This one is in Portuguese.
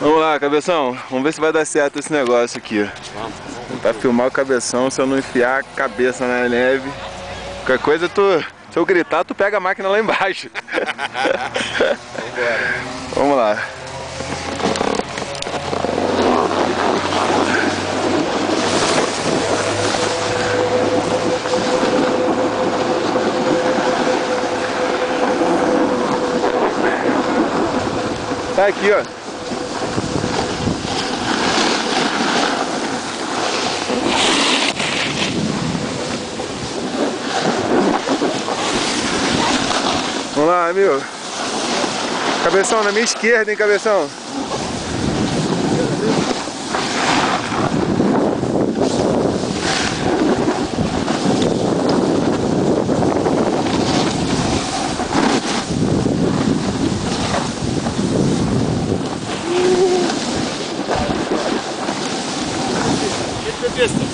Vamos lá, cabeção. Vamos ver se vai dar certo esse negócio aqui. Vamos. Pra filmar o cabeção, se eu não enfiar a cabeça na neve. Qualquer coisa, se eu gritar, tu pega a máquina lá embaixo. Vambora. Vamos lá. Tá aqui, ó. Vamos lá, amigo. Cabeção, na minha esquerda, hein, cabeção? Besta.